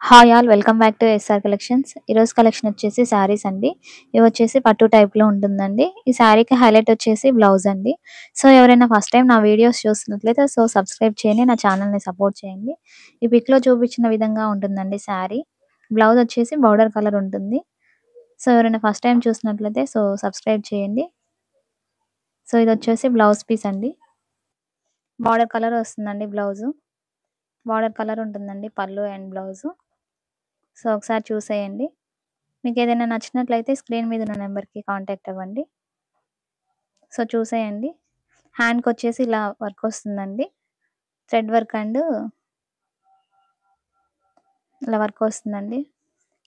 Hi all welcome back to SR collections. ఈరోజు collection వచ్చేసి శారీస్ అండి. ఇవి వచ్చేసి పట్టు టైప్లో ఉంటుందండి. ఈ శారీకి హైలైట్ వచ్చేసి బ్లౌజ్ అండి. సో ఎవరైనా ఫస్ట్ టైం నా వీడియోస్ చూస్తున్నట్లయితే సబ్స్క్రైబ్ చేయండి, నా ఛానల్ని సపోర్ట్ చేయండి. ఈ పిక్లో చూపించిన విధంగా ఉంటుందండి శారీ. బ్లౌజ్ వచ్చేసి బౌడర్ కలర్ ఉంటుంది. సో ఎవరైనా ఫస్ట్ టైం చూసినట్లయితే సబ్స్క్రైబ్ చేయండి. సో ఇది వచ్చేసి బ్లౌజ్ పీస్ అండి. బార్డర్ కలర్ వస్తుందండి బ్లౌజు. బార్డర్ కలర్ ఉంటుందండి పళ్ళు అండ్ బ్లౌజు. సో ఒకసారి చూసేయండి. మీకు ఏదైనా నచ్చినట్లయితే స్క్రీన్ మీద ఉన్న నెంబర్కి కాంటాక్ట్ అవ్వండి. సో చూసేయండి. హ్యాండ్కి వచ్చేసి ఇలా వర్క్ వస్తుందండి. థ్రెడ్ వర్క్ అండ్ ఇలా వర్క్ వస్తుందండి.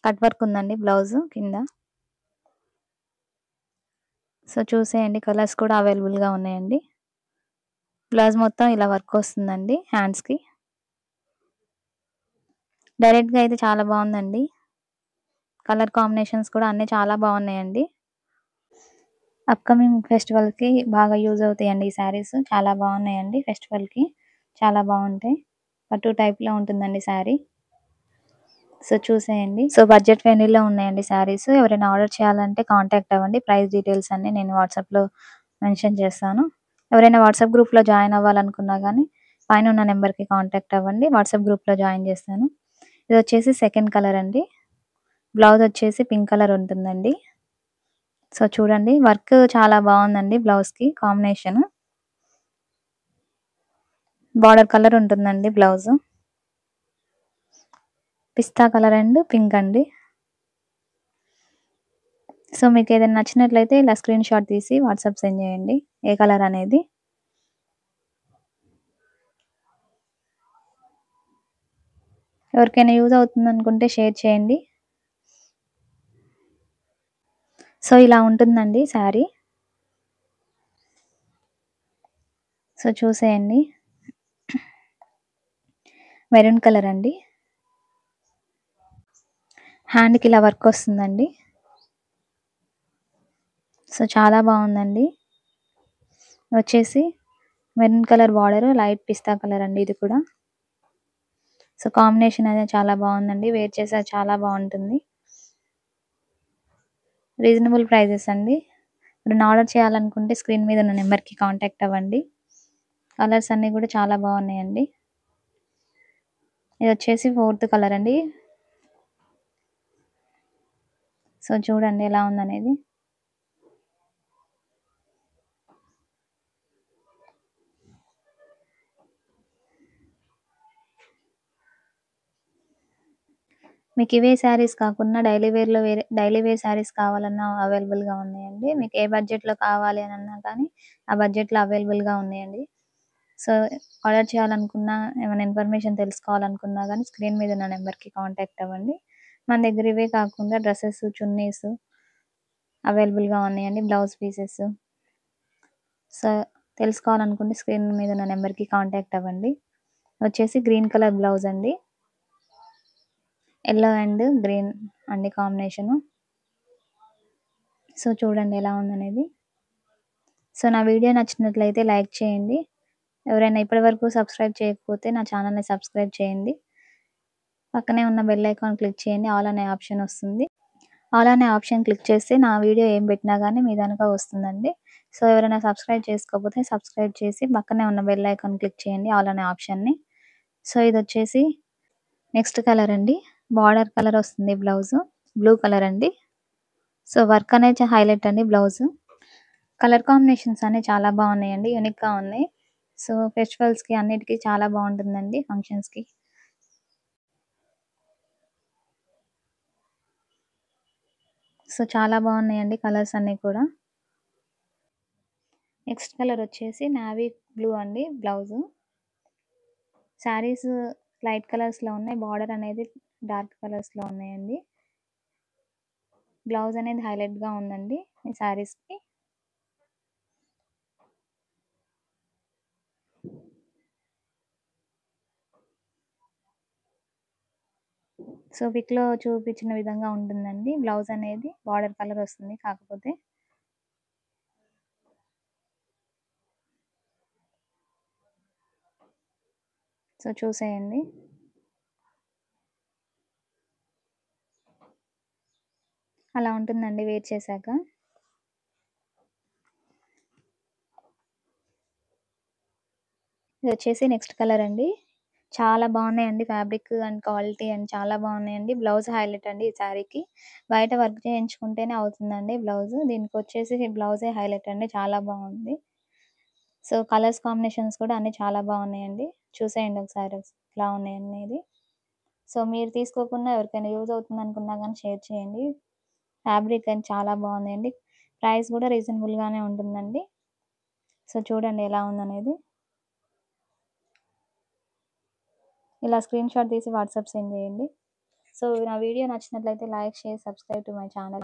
కట్ వర్క్ ఉందండి బ్లౌజ్ కింద. సో చూసేయండి. కలర్స్ కూడా అవైలబుల్గా ఉన్నాయండి. బ్లౌజ్ మొత్తం ఇలా వర్క్ వస్తుందండి హ్యాండ్స్కి. డైరెక్ట్గా అయితే చాలా బాగుందండి. కలర్ కాంబినేషన్స్ కూడా అన్నీ చాలా బాగున్నాయండి. అప్కమింగ్ ఫెస్టివల్కి బాగా యూజ్ అవుతాయండి ఈ శారీస్. చాలా బాగున్నాయండి. ఫెస్టివల్కి చాలా బాగుంటాయి. పట్టు టైప్లో ఉంటుందండి శారీ. సో చూసేయండి. సో బడ్జెట్ ఫ్రెండ్లీలో ఉన్నాయండి శారీస్. ఎవరైనా ఆర్డర్ చేయాలంటే కాంటాక్ట్ అవ్వండి. ప్రైస్ డీటెయిల్స్ అన్నీ నేను వాట్సాప్లో మెన్షన్ చేస్తాను. ఎవరైనా వాట్సాప్ గ్రూప్లో జాయిన్ అవ్వాలనుకున్నా కానీ పైన ఉన్న నెంబర్కి కాంటాక్ట్ అవ్వండి. వాట్సాప్ గ్రూప్లో జాయిన్ చేస్తాను. ఇది వచ్చేసి సెకండ్ కలర్ అండి. బ్లౌజ్ వచ్చేసి పింక్ కలర్ ఉంటుందండి. సో చూడండి, వర్క్ చాలా బాగుందండి. బ్లౌజ్కి కాంబినేషన్ బార్డర్ కలర్ ఉంటుందండి. Blouse pista colour and pink అండి. సో మీకు ఏదైనా నచ్చినట్లయితే ఇలా స్క్రీన్ షాట్ తీసి వాట్సాప్ సెండ్ చేయండి ఏ కలర్ అనేది. ఎవరికైనా యూజ్ అవుతుంది అనుకుంటే షేర్ చేయండి. సో ఇలా ఉంటుందండి శారీ. సో చూసేయండి. మెరూన్ కలర్ అండి. హ్యాండ్కి ఇలా వర్క్ వస్తుందండి. సో చాలా బాగుందండి. వచ్చేసి మెరూన్ కలర్ బార్డర్, లైట్ పిస్తా కలర్ అండి ఇది కూడా. సో కాంబినేషన్ అనేది చాలా బాగుందండి. వేర్ చేసే చాలా బాగుంటుంది. రీజనబుల్ ప్రైజెస్ అండి. ఇప్పుడు ఆర్డర్ చేయాలనుకుంటే స్క్రీన్ మీద ఉన్న నెంబర్కి కాంటాక్ట్ అవ్వండి. కలర్స్ అన్నీ కూడా చాలా బాగున్నాయండి. ఇది వచ్చేసి ఫోర్త్ కలర్ అండి. సో చూడండి ఎలా ఉందనేది. మీకు ఇవే శారీస్ కాకుండా డైలీ వేర్ శారీస్ కావాలన్నా అవైలబుల్గా ఉన్నాయండి. మీకు ఏ బడ్జెట్లో కావాలి అని అన్నా కానీ ఆ బడ్జెట్లో అవైలబుల్గా ఉన్నాయండి. సో ఆర్డర్ చేయాలనుకున్నా, ఏమైనా ఇన్ఫర్మేషన్ తెలుసుకోవాలనుకున్నా కానీ స్క్రీన్ మీద ఉన్న నెంబర్కి కాంటాక్ట్ అవ్వండి. మన దగ్గర ఇవే కాకుండా డ్రెస్సెస్, చున్నీస్ అవైలబుల్గా ఉన్నాయండి. Blouse pieces. సో తెలుసుకోవాలనుకుంటే స్క్రీన్ మీద ఉన్న నెంబర్కి కాంటాక్ట్ అవ్వండి. వచ్చేసి గ్రీన్ కలర్ బ్లౌజ్ అండి. ఎల్లో అండ్ గ్రీన్ అండి కాంబినేషను. సో చూడండి ఎలా ఉందనేది. సో నా వీడియో నచ్చినట్లయితే లైక్ చేయండి. ఎవరైనా ఇప్పటివరకు సబ్స్క్రైబ్ చేయకపోతే నా ఛానల్ని సబ్స్క్రైబ్ చేయండి. పక్కనే ఉన్న బెల్ ఐకాన్ క్లిక్ చేయండి. ఆల్ అనే ఆప్షన్ వస్తుంది. ఆల్ అనే ఆప్షన్ క్లిక్ చేస్తే నా వీడియో ఏం పెట్టినా కానీ మీ దానికా వస్తుందండి. సో ఎవరైనా సబ్స్క్రైబ్ చేసుకోకపోతే సబ్స్క్రైబ్ చేసి పక్కనే ఉన్న బెల్ ఐకాన్ క్లిక్ చేయండి, ఆల్ అనే ఆప్షన్ని. సో ఇది వచ్చేసి నెక్స్ట్ కలర్ అండి. బార్డర్ కలర్ వస్తుంది బ్లౌజ్. బ్లూ కలర్ అండి. సో వర్క్ అనేది హైలైట్ అండి బ్లౌజ్. కలర్ కాంబినేషన్స్ అన్నీ చాలా బాగున్నాయండి. యూనిక్గా ఉన్నాయి. సో ఫెస్టివల్స్కి అన్నిటికీ చాలా బాగుంటుందండి, ఫంక్షన్స్కి. సో చాలా బాగున్నాయండి కలర్స్ అన్నీ కూడా. నెక్స్ట్ కలర్ వచ్చేసి నావీ బ్లూ అండి బ్లౌజు. శారీస్ లైట్ కలర్స్లో ఉన్నాయి. బార్డర్ అనేది డార్క్ కలర్స్లో ఉన్నాయండి. బ్లౌజ్ అనేది హైలైట్గా ఉందండి ఈ శారీస్కి. సో పిక్లో చూపించిన విధంగా ఉంటుందండి. బ్లౌజ్ అనేది బార్డర్ కలర్ వస్తుంది కాకపోతే. సో చూసేయండి. అలా ఉంటుందండి వేర్ చేశాక. ఇదొచ్చేసి నెక్స్ట్ కలర్ అండి. చాలా బాగున్నాయండి ఫ్యాబ్రిక్ అండ్ క్వాలిటీ అండ్ చాలా బాగున్నాయండి. బ్లౌజ్ హైలైట్ అండి ఈ శారీకి. బయట వర్క్ చేయించుకుంటేనే అవుతుందండి బ్లౌజ్. దీనికొచ్చేసి బ్లౌజే హైలైట్ అండి. చాలా బాగుంది. సో, కలర్స్ కాంబినేషన్స్ కూడా అన్నీ చాలా బాగున్నాయండి. చూసేయండి ఒకసారి ఎలా ఉన్నాయనేది. సో, మీరు తీసుకోకున్నా ఎవరికైనా యూజ్ అవుతుందనుకున్నా గానీ షేర్ చేయండి. ఫ్యాబ్రిక్ అని చాలా బాగుందండి. ప్రైస్ కూడా రీజనబుల్‌గానే ఉంటుందండి. సో, చూడండి ఎలా ఉందనేది. ఇలా స్క్రీన్‌షాట్ తీసి వాట్సాప్ సెండ్ చేయండి. సో, నా వీడియో నచ్చినట్లయితే like, share, subscribe to my channel.